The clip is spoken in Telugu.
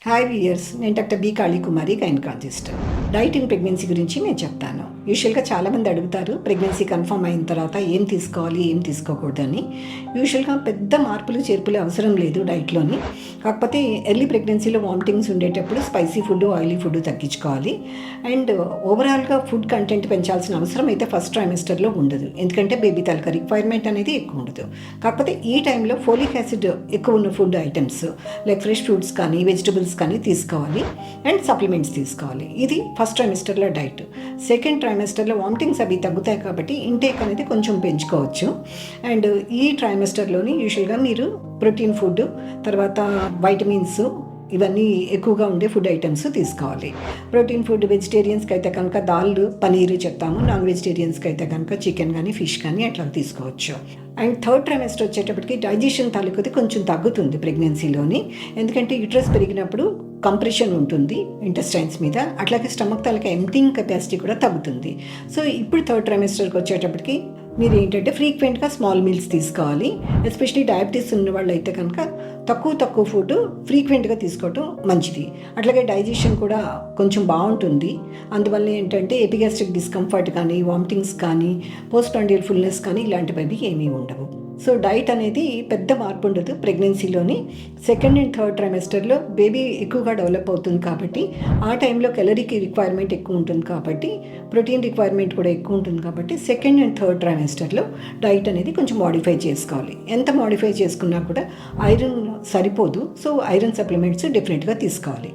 హాయ్ వియర్స్, నేను doctor B Kali Kumari, gynaecologist. Diet in pregnancy గురించి నేను చెప్తాను. యూజువల్గా చాలామంది అడుగుతారు ప్రెగ్నెన్సీ కన్ఫర్మ్ అయిన తర్వాత ఏం తీసుకోవాలి, ఏం తీసుకోకూడదని. యూజువల్గా పెద్ద మార్పులు చేర్పులు అవసరం లేదు డైట్లోని. కాకపోతే ఎర్లీ ప్రెగ్నెన్సీలో వామిటింగ్స్ ఉండేటప్పుడు స్పైసీ ఫుడ్, ఆయిలీ ఫుడ్ తగ్గించుకోవాలి. అండ్ ఓవరాల్గా ఫుడ్ కంటెంట్ పెంచాల్సిన అవసరం అయితే ఫస్ట్ ట్రైమెస్టర్లో ఉండదు, ఎందుకంటే బేబీ తాలూకా రిక్వైర్మెంట్ అనేది ఎక్కువ ఉండదు. కాకపోతే ఈ టైంలో ఫోలిక్ యాసిడ్ ఎక్కువ ఉన్న food items like fresh fruits కానీ, వెజిటబుల్స్ కానీ తీసుకోవాలి. అండ్ సప్లిమెంట్స్ తీసుకోవాలి. ఇది ఫస్ట్ ట్రైమెస్టర్లో డైట్. సెకండ్ ట్రైమెస్టర్లో వామిటింగ్స్ అవి తగ్గుతాయి కాబట్టి ఇంటేక్ అనేది కొంచెం పెంచుకోవచ్చు. అండ్ ఈ ట్రైమెస్టర్లోని యూజువల్గా మీరు ప్రోటీన్ ఫుడ్, తర్వాత వైటమిన్స్, ఇవన్నీ ఎక్కువగా ఉండే ఫుడ్ ఐటమ్స్ తీసుకోవాలి. ప్రోటీన్ ఫుడ్ వెజిటేరియన్స్కి అయితే కనుక దాల్, పనీరు చెప్తాము. నాన్ వెజిటేరియన్స్కి అయితే కనుక చికెన్ కానీ, ఫిష్ కానీ అట్లా తీసుకోవచ్చు. అండ్ థర్డ్ ట్రైమెస్టర్ వచ్చేటప్పటికి డైజెషన్ తాలూకుది కొంచెం తగ్గుతుంది ప్రెగ్నెన్సీలోని, ఎందుకంటే యూట్రస్ పెరిగినప్పుడు కంప్రెషన్ ఉంటుంది ఇంటెస్టైన్స్ మీద, అట్లాగే స్టమక్ తాలూకా ఎంప్టింగ్ కెపాసిటీ కూడా తగ్గుతుంది. సో ఇప్పుడు థర్డ్ ట్రైమెస్టర్కి వచ్చేటప్పటికి మీరు ఏంటంటే ఫ్రీక్వెంట్గా స్మాల్ మీల్స్ తీసుకోవాలి. ఎస్పెషలీ డయాబెటీస్ ఉన్న వాళ్ళు అయితే కనుక తక్కువ ఫుడ్ ఫ్రీక్వెంట్గా తీసుకోవటం మంచిది. అట్లాగే డైజెషన్ కూడా కొంచెం బాగుంటుంది. అందువల్ల ఏంటంటే ఎపిగాస్ట్రిక్ డిస్కంఫర్ట్ కానీ, వామిటింగ్స్ కానీ, పోస్ట్ పాండియల్ ఫుల్నెస్ కానీ ఇలాంటివి ఏమీ ఉండవు. సో డైట్ అనేది పెద్ద మార్పు ఉండదు ప్రెగ్నెన్సీలోని. సెకండ్ అండ్ థర్డ్ ట్రైమెస్టర్లో బేబీ ఎక్కువగా డెవలప్ అవుతుంది కాబట్టి ఆ టైంలో కెలరీకి రిక్వైర్మెంట్ ఎక్కువ ఉంటుంది కాబట్టి, ప్రోటీన్ రిక్వైర్మెంట్ కూడా ఎక్కువ ఉంటుంది కాబట్టి సెకండ్ అండ్ థర్డ్ ట్రైమెస్టర్లో డైట్ అనేది కొంచెం మోడిఫై చేసుకోవాలి. ఎంత మోడిఫై చేసుకున్నా కూడా ఐరన్ సరిపోదు. సో ఐరన్ సప్లిమెంట్స్ డిఫరెంట్గా తీసుకోవాలి.